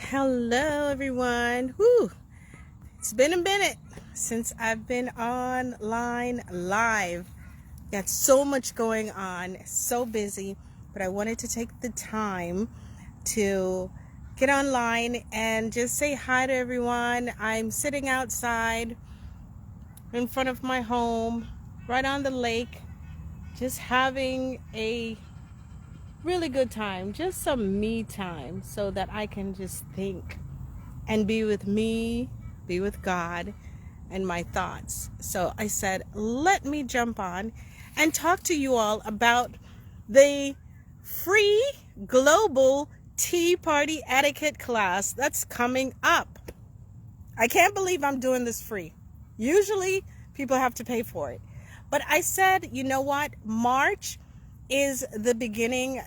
Hello, everyone. Whew. It's been a minute since I've been online live. Got so much going on, so busy, but I wanted to take the time to get online and just say hi to everyone. I'm sitting outside in front of my home, right on the lake, just having a really good time, just some me time so that I can just think and be with me, be with God and my thoughts. So I said, let me jump on and talk to you all about the free global tea party etiquette class that's coming up. I can't believe I'm doing this free. Usually people have to pay for it. But I said, you know what? March is the beginning.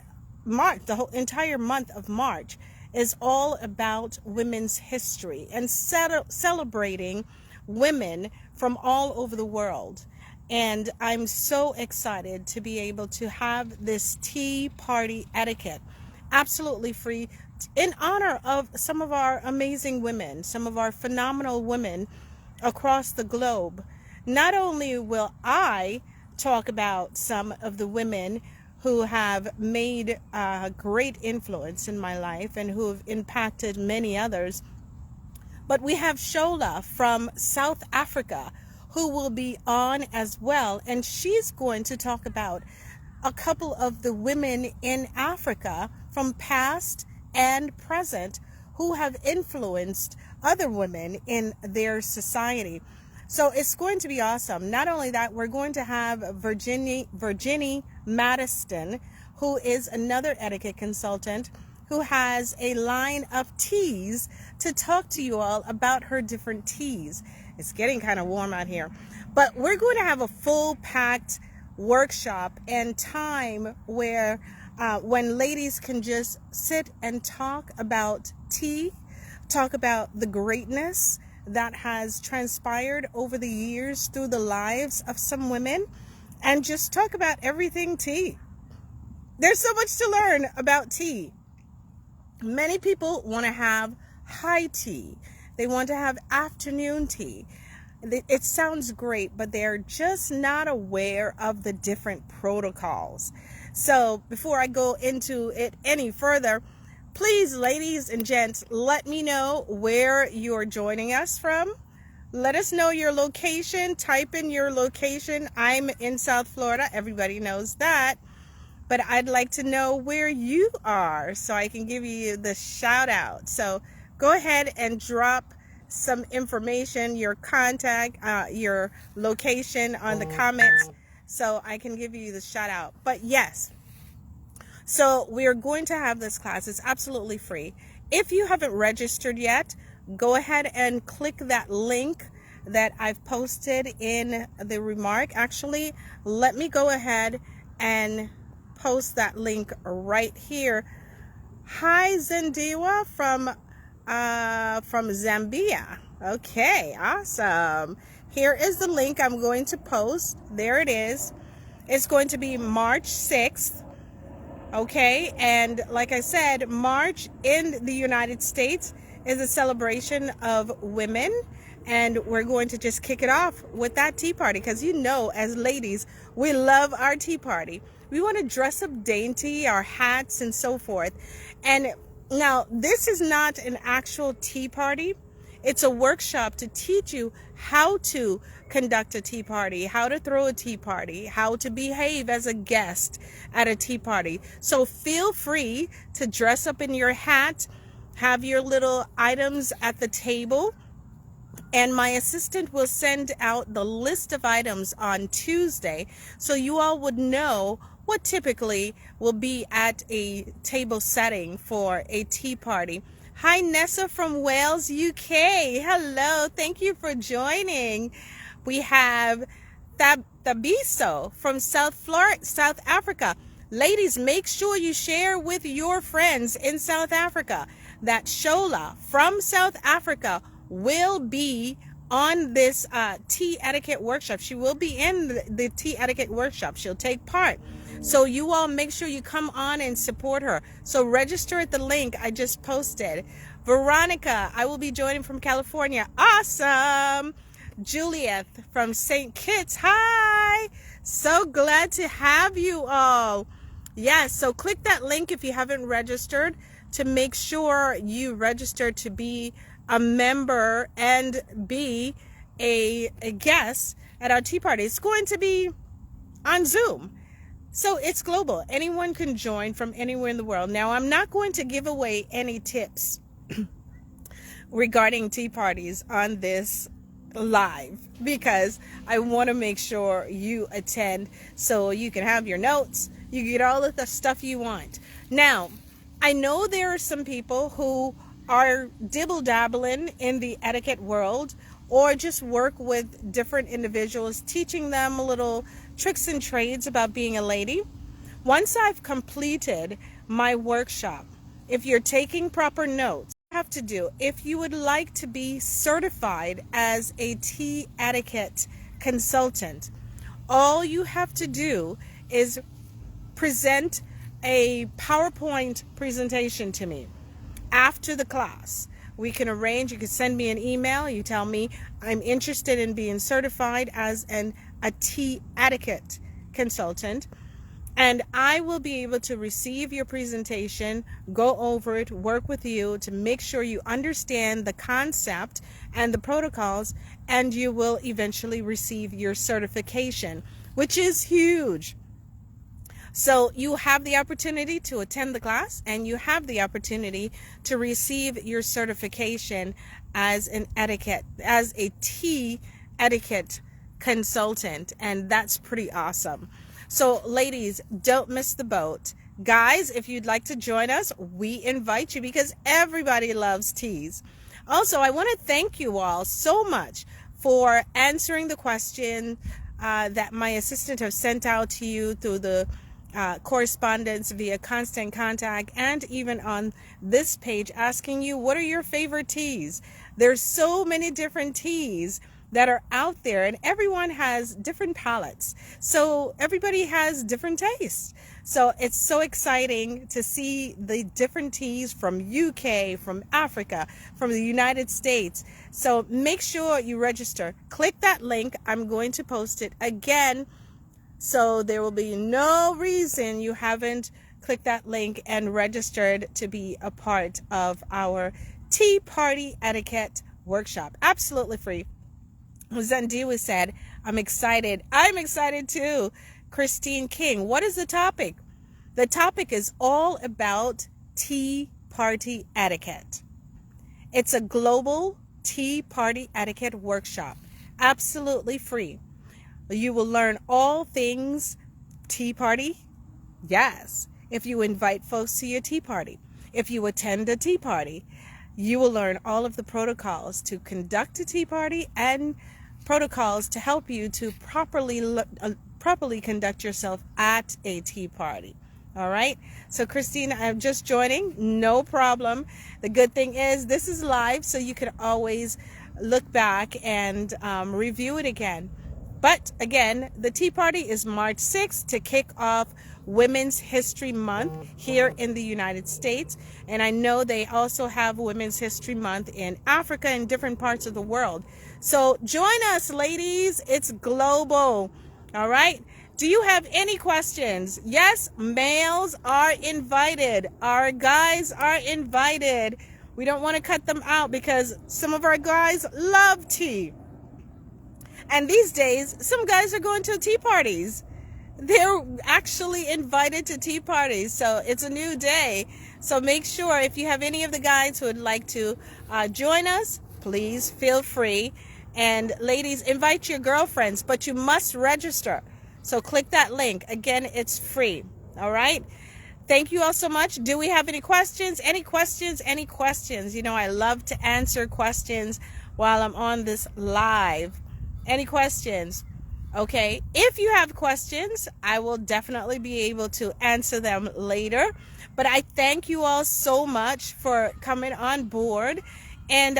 March, the whole entire month of March is all about women's history and celebrating women from all over the world. And I'm so excited to be able to have this tea party etiquette absolutely free in honor of some of our amazing women, some of our phenomenal women across the globe. Not only will I talk about some of the women who have made a great influence in my life and who have impacted many others, but we have Shola from South Africa who will be on as well, and she's going to talk about a couple of the women in Africa from past and present who have influenced other women in their society. So it's going to be awesome. Not only that, we're going to have Virginie Madison, who is another etiquette consultant who has a line of teas to talk to you all about her different teas. It's getting kind of warm out here. But we're going to have a full packed workshop and time where when ladies can just sit and talk about tea, talk about the greatness that has transpired over the years through the lives of some women, and just talk about everything tea. There's so much to learn about tea. Many people want to have high tea. They want to have afternoon tea. It sounds great, but they're just not aware of the different protocols. So before I go into it any further, please, ladies and gents, let me know where you're joining us from. Let us know your location. Type in your location. I'm in South Florida. Everybody knows that. But I'd like to know where you are so I can give you the shout out. So go ahead and drop some information, your contact, your location on the comments so I can give you the shout out. But yes, so we are going to have this class. It's absolutely free. If you haven't registered yet, go ahead and click that link that I've posted in the remark. Actually, let me go ahead and post that link right here. Hi, Zendiwa from Zambia. Okay, awesome. Here is the link I'm going to post. There it is. It's going to be March 6th. Okay, and like I said, March in the United States is a celebration of women, and we're going to just kick it off with that tea party because you know, as ladies, we love our tea party. We want to dress up dainty, our hats and so forth. And now this is not an actual tea party. It's a workshop to teach you how to conduct a tea party, how to throw a tea party, how to behave as a guest at a tea party. So feel free to dress up in your hat, have your little items at the table, and my assistant will send out the list of items on Tuesday so you all would know what typically will be at a table setting for a tea party. Hi, Nessa from Wales, UK. Hello, thank you for joining. We have Thabiso from South Africa. Ladies, make sure you share with your friends in South Africa that Shola from South Africa will be on this tea etiquette workshop. She will be in the tea etiquette workshop. She'll take part. So you all make sure you come on and support her. So register at the link I just posted. Veronica, I will be joining from California. Awesome. Juliet from St. Kitts. Hi. So glad to have you all. Yes, so click that link if you haven't registered to make sure you register to be a member and be a guest at our tea party. It's going to be on Zoom. So it's global. Anyone can join from anywhere in the world. Now, I'm not going to give away any tips regarding tea parties on this live because I want to make sure you attend so you can have your notes. You get all of the stuff you want. Now, I know there are some people who are dibble-dabbling in the etiquette world or just work with different individuals, teaching them a little tricks and trades about being a lady. Once I've completed my workshop, if you're taking proper notes, you have to do, if you would like to be certified as a tea etiquette consultant, all you have to do is present a PowerPoint presentation to me after the class. We can arrange, you can send me an email, you tell me I'm interested in being certified as a tea etiquette consultant, and I will be able to receive your presentation, go over it, work with you to make sure you understand the concept and the protocols, and you will eventually receive your certification, which is huge. So you have the opportunity to attend the class and you have the opportunity to receive your certification as a tea etiquette consultant. And that's pretty awesome. So ladies, don't miss the boat. Guys, if you'd like to join us, we invite you because everybody loves teas. Also, I want to thank you all so much for answering the question that my assistant have sent out to you through the correspondence via constant contact and even on this page asking you what are your favorite teas. There's so many different teas that are out there and everyone has different palates, so everybody has different tastes. So it's so exciting to see the different teas from UK, from Africa, from the United States. So make sure you register. Click that link. I'm going to post it again. So there will be no reason you haven't clicked that link and registered to be a part of our tea party etiquette workshop. Absolutely free. Zandiwa said, I'm excited. I'm excited too. Christine King, what is the topic? The topic is all about tea party etiquette. It's a global tea party etiquette workshop. Absolutely free. You will learn all things tea party. Yes. If you invite folks to your tea party, if you attend a tea party, you will learn all of the protocols to conduct a tea party and protocols to help you to properly conduct yourself at a tea party. All right. So Christine, I'm just joining. No problem. The good thing is this is live, so you can always look back and review it again. But again, the tea party is March 6th to kick off Women's History Month here in the United States. And I know they also have Women's History Month in Africa and different parts of the world. So join us, ladies. It's global. All right. Do you have any questions? Yes, males are invited. Our guys are invited. We don't want to cut them out because some of our guys love tea. And these days, some guys are going to tea parties. They're actually invited to tea parties. So it's a new day. So make sure if you have any of the guys who would like to join us, please feel free. And ladies, invite your girlfriends, but you must register. So click that link. Again, it's free. All right. Thank you all so much. Do we have any questions? Any questions? Any questions? You know, I love to answer questions while I'm on this live. Any questions? Okay. If you have questions, I will definitely be able to answer them later. But I thank you all so much for coming on board. And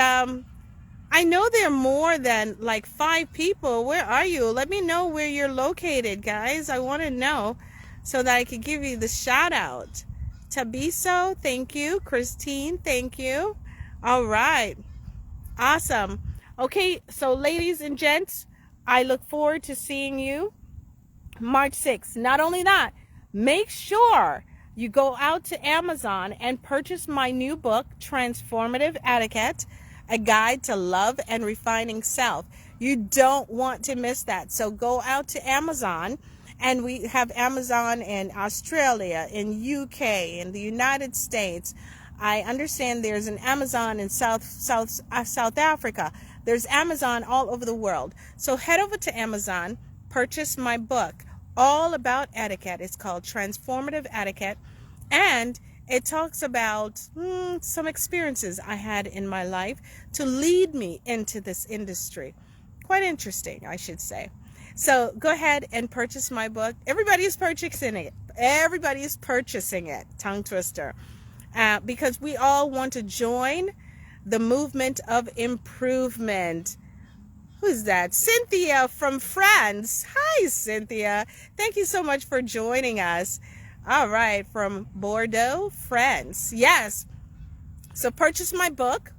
I know there are more than like 5 people. Where are you? Let me know where you're located, guys. I want to know. so that I could give you the shout out. Tabiso, thank you. Christine, thank you. All right. Awesome. Okay, so ladies and gents, I look forward to seeing you March 6th. Not only that, make sure you go out to Amazon and purchase my new book, Transformative Etiquette, A Guide to Love and Refining Self. You don't want to miss that. So go out to Amazon, and we have Amazon in Australia, in UK, in the United States. I understand there's an Amazon in South Africa. There's Amazon all over the world. So head over to Amazon, purchase my book, all about etiquette. It's called Transformative Etiquette, and it talks about some experiences I had in my life to lead me into this industry. Quite interesting, I should say. So go ahead and purchase my book. Everybody is purchasing it. Everybody is purchasing it. Tongue twister. Because we all want to join the movement of improvement. Who's that? Cynthia from France. Hi, Cynthia. Thank you so much for joining us. All right, from Bordeaux, France. Yes. So purchase my book.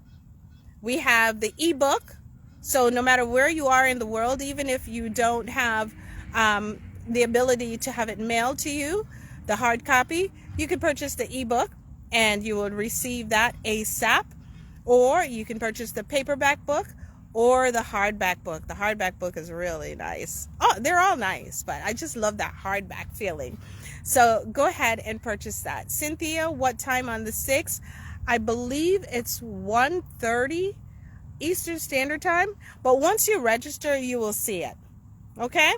We have the ebook. So no matter where you are in the world, even if you don't have the ability to have it mailed to you, the hard copy, you can purchase the ebook and you will receive that ASAP. Or you can purchase the paperback book or the hardback book. The hardback book is really nice. Oh, they're all nice, but I just love that hardback feeling. So go ahead and purchase that. Cynthia, what time on the 6th? I believe it's 1:30 Eastern Standard Time. But once you register, you will see it. Okay?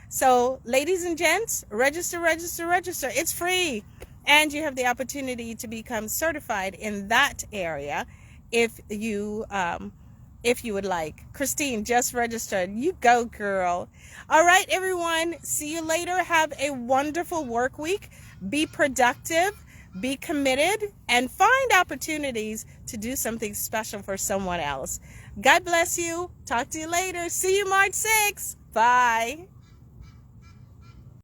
So, ladies and gents, register. It's free. And you have the opportunity to become certified in that area if you would like. Christine just registered. You go, girl. All right, everyone. See you later. Have a wonderful work week. Be productive, be committed, and find opportunities to do something special for someone else. God bless you. Talk to you later. See you March 6th. Bye.